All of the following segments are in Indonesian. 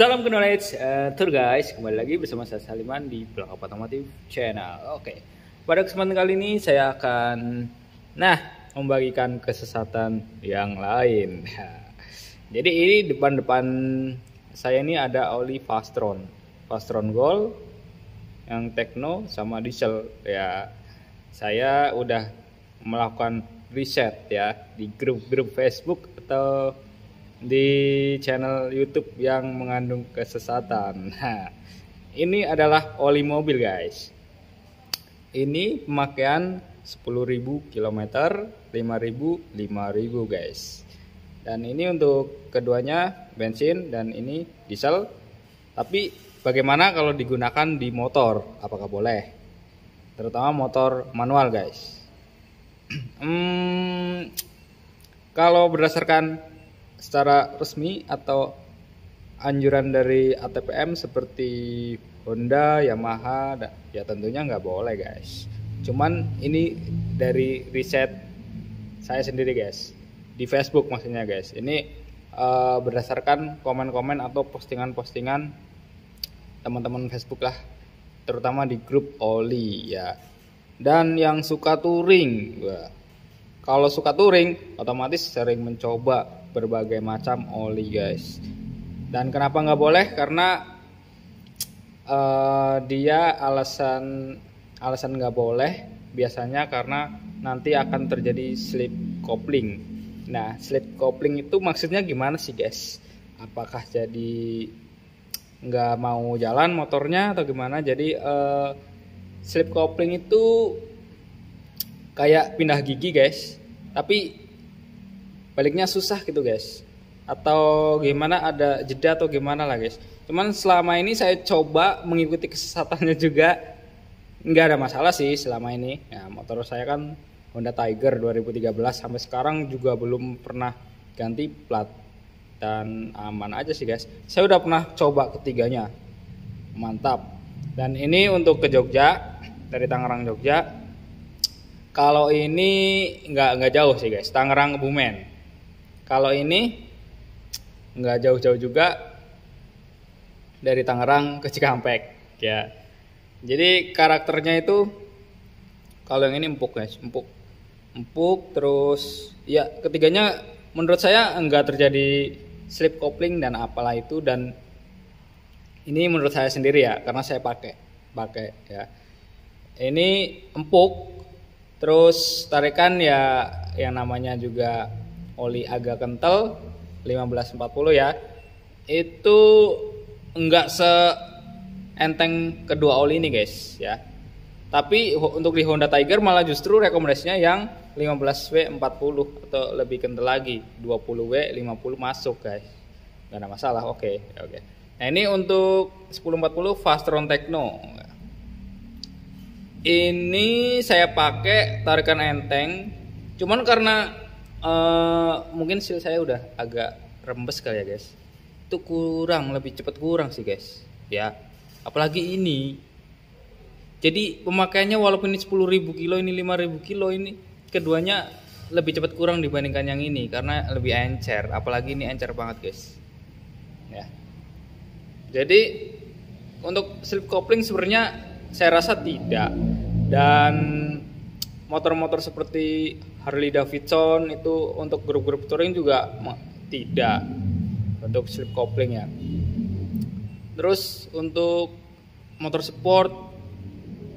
Salam knowledge tour guys, kembali lagi bersama saya Saliman di Pelengkap Otomotif Channel. Oke, pada kesempatan kali ini saya akan membagikan kesesatan yang lain. Jadi ini depan saya ini ada oli Fastron Gold yang Tekno sama diesel ya. Saya udah melakukan riset ya di grup-grup Facebook atau di channel YouTube yang mengandung kesesatan. Nah, ini adalah oli mobil guys. Ini pemakaian 10.000 km, 5.000 guys. Dan ini untuk keduanya bensin dan ini diesel. Tapi bagaimana kalau digunakan di motor? Apakah boleh? Terutama motor manual guys. Kalau berdasarkan secara resmi atau anjuran dari ATPM seperti Honda, Yamaha, ya tentunya nggak boleh guys. Cuman ini dari riset saya sendiri guys, di Facebook maksudnya guys. Ini berdasarkan komen-komen atau postingan-postingan teman-teman Facebook lah, terutama di grup oli ya. Dan yang suka touring, kalau suka touring otomatis sering mencoba berbagai macam oli guys. Dan kenapa nggak boleh? Karena dia alasan nggak boleh biasanya karena nanti akan terjadi slip coupling. Nah, slip coupling itu maksudnya gimana sih guys? Apakah jadi nggak mau jalan motornya atau gimana? Jadi slip coupling itu kayak pindah gigi guys, tapi baliknya susah gitu guys, atau gimana, ada jeda atau gimana lah guys. Cuman selama ini saya coba mengikuti kesesatannya juga nggak ada masalah sih selama ini ya. Motor saya kan Honda Tiger 2013, sampai sekarang juga belum pernah ganti plat dan aman aja sih guys. Saya udah pernah coba ketiganya, mantap. Dan ini untuk ke Jogja, dari Tangerang Jogja. Kalau ini nggak jauh sih guys, Tangerang Kebumen. Kalau ini nggak jauh-jauh juga, dari Tangerang ke Cikampek ya. Jadi karakternya itu, kalau yang ini empuk guys, empuk terus ya. Ketiganya menurut saya nggak terjadi slip coupling dan apalah itu. Dan ini menurut saya sendiri ya, karena saya pakai ya. Ini empuk, terus tarikan ya yang namanya juga oli agak kental 1540 ya, itu enggak seenteng kedua oli ini guys ya. Tapi untuk di Honda Tiger malah justru rekomendasinya yang 15W40 atau lebih kental lagi, 20W50 masuk guys, nggak ada masalah. Oke. Nah ini untuk 1040 Fastron Tekno. Ini saya pakai tarikan enteng, cuman karena mungkin seal saya udah agak rembes kali ya guys, itu lebih cepat kurang sih guys ya. Apalagi ini, jadi pemakaiannya walaupun ini 10.000 kilo, ini 5.000 kilo, ini keduanya lebih cepat kurang dibandingkan yang ini karena lebih encer. Apalagi ini encer banget guys ya. Jadi untuk slip coupling sebenarnya saya rasa tidak. Dan motor-motor seperti Harley Davidson itu untuk grup-grup touring juga tidak untuk slip coupling ya. Terus untuk motor sport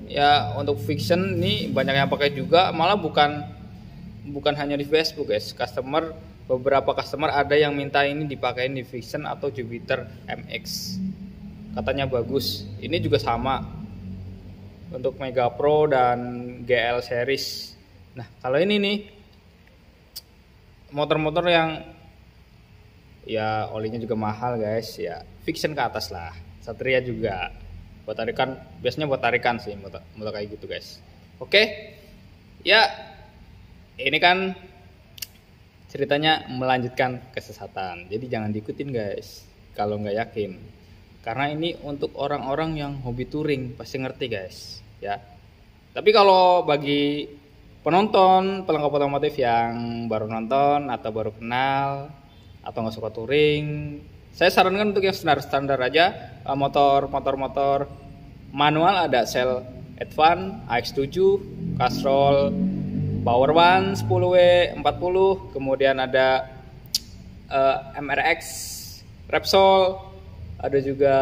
ya, untuk fiction ini banyak yang pakai juga, malah bukan hanya di Facebook guys. Beberapa customer ada yang minta ini dipakein di fiction atau Jupiter MX, katanya bagus. Ini juga sama untuk Mega Pro dan GL series. Nah kalau ini nih motor-motor yang ya olinya juga mahal guys ya, fiction ke atas lah. Satria juga buat tarikan, biasanya buat tarikan sih motor kayak gitu guys. Oke ya, ini kan ceritanya melanjutkan kesesatan, jadi jangan diikutin guys kalau nggak yakin, karena ini untuk orang-orang yang hobi touring pasti ngerti guys ya. Tapi kalau bagi penonton pelengkap otomotif yang baru nonton atau baru kenal atau nggak suka touring, Saya sarankan untuk yang standar aja. Motor manual ada Cell Advance, AX7, Castrol Power One 10W 40, kemudian ada MRX Repsol, ada juga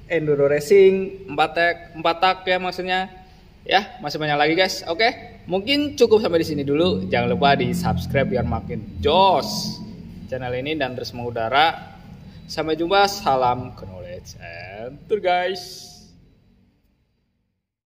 Enduro Racing 4 tak ya maksudnya. Ya, masih banyak lagi guys. Oke, mungkin cukup sampai di sini dulu. Jangan lupa di subscribe biar makin jos channel ini dan terus mengudara. Sampai jumpa, salam knowledge and tour guys.